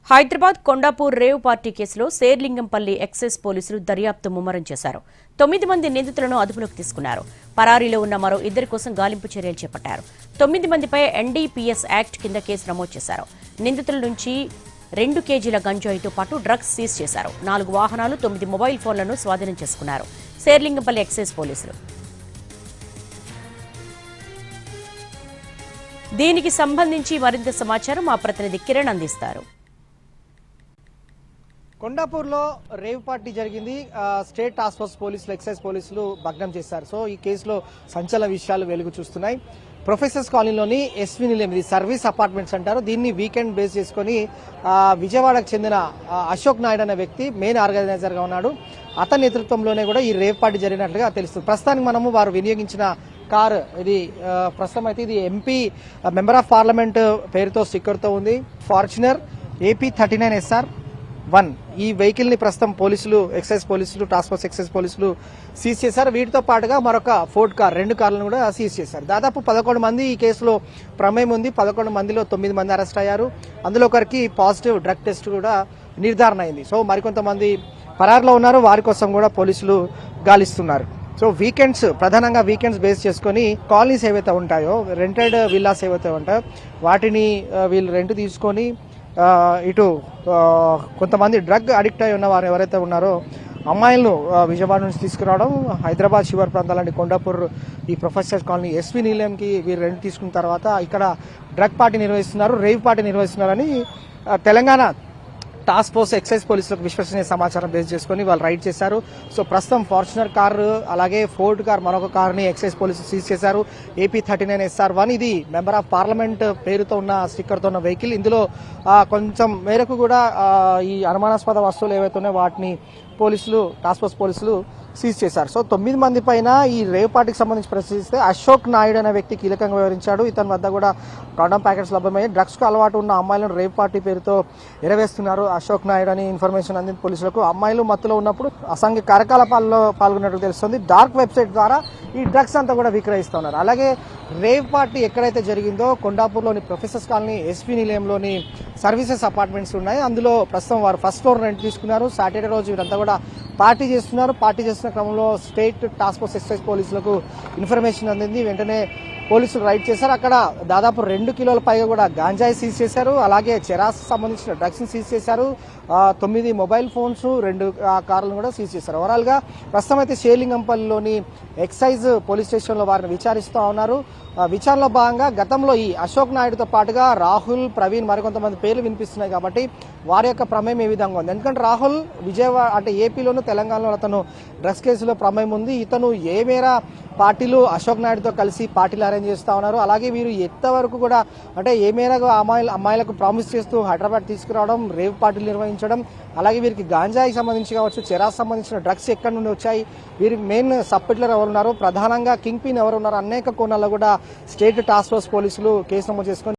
Hyderabad Kondapur rave party కేసులో Serilingampally excise పోలీసులు దర్యాప్తు ముమ్మరం చేశారు. 9 మంది నిందితులను అదుపులోకి తీసుకున్నారు. పరారీలో ఉన్న మరో 2 కోసం గాలింపు చర్యలు చేపట్టారు. 9 మందిపై ఎన్డీపీఎస్ యాక్ట్ కింద కేసు నమోదు చేశారు. నిందితుల నుంచి 2 కేజీల గంజాయితో పాటు డ్రగ్స్ సీజ్ చేశారు. 4 వాహనాలు, 9 మొబైల్ ఫోన్లను స్వాధీనం చేసుకున్నారు శేర్లింగంపల్లి ఎక్సైజ్ పోలీసులు. దీనికి సంబంధించి మరింత సమాచారం మా ప్రతినిధి కిరణ్ అందిస్తారు. కొండాపూర్లో రేవ్ పార్టీ జరిగింది. స్టేట్ టాస్క్ ఫోర్స్ పోలీసులు, ఎక్సైజ్ పోలీసులు భగ్నం చేశారు. సో ఈ కేసులో సంచలన విషయాలు వెలుగు చూస్తున్నాయి. ప్రొఫెసర్స్ కాలనీలోని ఎస్వి నిలయం, ఇది సర్వీస్ అపార్ట్మెంట్స్ అంటారు. దీన్ని వీకెండ్ బేస్ చేసుకుని విజయవాడకు చెందిన అశోక్ నాయుడు అనే వ్యక్తి మెయిన్ ఆర్గనైజర్గా ఉన్నాడు. అతని నేతృత్వంలోనే కూడా ఈ రేవ్ పార్టీ జరిగినట్లుగా తెలుస్తుంది. ప్రస్తుతానికి మనము వారు వినియోగించిన కారు ఇది ప్రస్తుతం అయితే ఇది ఎంపీ మెంబర్ ఆఫ్ పార్లమెంట్ పేరుతో స్టిక్కర్తో ఉంది. ఫార్చునర్ AP 39SR1 ఈ వెహికల్ ని ప్రస్తుతం పోలీసులు, ఎక్సైజ్ పోలీసులు, టాస్క్ ఫోర్స్ ఎక్సైజ్ పోలీసులు సీజ్ చేశారు. వీటితో పాటుగా మరొక ఫోర్డ్ కార్, 2 కార్లను కూడా సీజ్ చేశారు. దాదాపు 11 మంది ఈ కేసులో ప్రమేయం ఉంది. 11 మందిలో 9 మంది అరెస్ట్ అయ్యారు. అందులో ఒకరికి పాజిటివ్ డ్రగ్ టెస్ట్ కూడా నిర్ధారణ అయింది. సో మరికొంతమంది పరారులో ఉన్నారు. వారి కోసం కూడా పోలీసులు గాలిస్తున్నారు. సో ప్రధానంగా వీకెండ్స్ బేస్ చేసుకుని కాలనీస్ ఏవైతే ఉంటాయో, రెంటెడ్ విల్లాస్ ఏవైతే ఉంటాయో వాటిని వీళ్ళు రెంట్ తీసుకొని ఇటు కొంతమంది డ్రగ్ అడిక్ట్ అయి ఉన్న వారు ఎవరైతే ఉన్నారో అమ్మాయిలను విజయవాడ నుంచి తీసుకురావడం, హైదరాబాద్ శివారు ప్రాంతాలంటే కొండాపూర్ ఈ ప్రొఫెసర్స్ కాలనీ ఎస్వి నిలయంకి వీరు రెంట్ తీసుకున్న తర్వాత ఇక్కడ డ్రగ్ పార్టీ నిర్వహిస్తున్నారు, రేవ్ పార్టీ నిర్వహిస్తున్నారని తెలంగాణ టాస్క్ ఫోర్స్ ఎక్సైజ్ పోలీసులకు విశ్వసనీయ సమాచారం బేస్ చేసుకుని వాళ్ళు రైడ్ చేశారు. సో ప్రస్తుతం ఫార్చునర్ కారు, అలాగే ఫోర్డ్ కార్, మరొక కార్ని ఎక్సైజ్ పోలీసులు సీజ్ చేశారు. AP 39SR1 ఇది మెంబర్ ఆఫ్ పార్లమెంట్ పేరుతో ఉన్న స్టిక్కర్తో ఉన్న వెహికల్. ఇందులో కొంచెం మేరకు కూడా ఈ అనుమానాస్పద వస్తువులు ఏవైతే ఉన్నాయో వాటిని పోలీసులు, టాస్క్ ఫోర్స్ పోలీసులు సీజ్ చేశారు. సో 9 మంది పైన ఈ రేవ్ పార్టీకి సంబంధించి ప్రశ్నిస్తే అశోక్ నాయుడు అనే వ్యక్తి కీలకంగా వివరించాడు. ఇతని వద్ద కూడా కాండమ్ ప్యాకెట్స్ లభ్యమయ్యాయి. డ్రగ్స్ కు అలవాటు ఉన్న అమ్మాయిలను రేవ్ పార్టీ పేరుతో ఎరవేస్తున్నారు అశోక్ నాయుడు అని ఇన్ఫర్మేషన్ అందింది పోలీసులకు. అమ్మాయిలు మత్తులో ఉన్నప్పుడు అసాంఘిక కార్యకలాపాల్లో పాల్గొన్నట్టు తెలుస్తుంది. డార్క్ వెబ్సైట్ ద్వారా ఈ డ్రగ్స్ అంతా కూడా విక్రయిస్తున్నారు. అలాగే రేవ్ పార్టీ ఎక్కడైతే జరిగిందో కొండాపూర్లోని ప్రొఫెసర్స్ కాలనీ ఎస్పీ నిలయంలోని సర్వీసెస్ అపార్ట్మెంట్స్ ఉన్నాయి. అందులో ప్రస్తుతం వారు ఫస్ట్ ఫ్లోర్ రెంట్ తీసుకున్నారు. సాటర్డే రోజు వీరంతా కూడా పార్టీ చేస్తున్నారు. పార్టీ చేస్తున్న క్రమంలో స్టేట్ టాస్క్ ఫోర్స్ ఎక్సైజ్ పోలీసులకు ఇన్ఫర్మేషన్ అందింది. వెంటనే పోలీసులు రైడ్ చేశారు. అక్కడ దాదాపు 2 కిలోల పైగా కూడా గాంజాయి సీజ్ చేశారు. అలాగే చెరాస్ సంబంధించిన డ్రగ్స్ సీజ్ చేశారు. 9 మొబైల్ ఫోన్స్, 2 కార్లను కూడా సీజ్ చేశారు. ఓవరాల్ గా ప్రస్తుతం అయితే శేర్లింగంపల్లిలోని ఎక్సైజ్ పోలీస్ స్టేషన్ లో వారిని విచారిస్తూ ఉన్నారు. విచారణలో భాగంగా గతంలో ఈ అశోక్ నాయుడుతో పాటుగా రాహుల్, ప్రవీణ్ మరికొంతమంది పేర్లు వినిపిస్తున్నాయి. కాబట్టి వారి యొక్క ప్రమేయం ఏ విధంగా ఉంది? ఎందుకంటే రాహుల్ విజయవాడ అంటే ఏపీలోను, తెలంగాణలో అతను డ్రగ్స్ కేసులో ప్రమేయం ఉంది. ఇతను ఏ మేర పార్టీలు అశోక్ నాయుడుతో కలిసి పార్టీలు అరేంజ్ చేస్తూ ఉన్నారు. అలాగే వీరు ఎంతవరకు కూడా అంటే ఏ మేరకు అమ్మాయిలకు ప్రామిస్ చేస్తూ హైదరాబాద్ తీసుకురావడం, రేవ్ పార్టీలు నిర్వహించడం, అలాగే వీరికి గాంజాయికి సంబంధించి కావచ్చు, చెరాస్ సంబంధించిన డ్రగ్స్ ఎక్కడి నుండి వచ్చాయి, వీరి మెయిన్ సబ్పెట్లర్ ఎవరున్నారు, ప్రధానంగా కింగ్ పిన్ ఎవరున్నారు, అనేక కోణాల్లో కూడా స్టేట్ టాస్క్ ఫోర్స్ పోలీసులు కేసు నమోదు చేసుకొని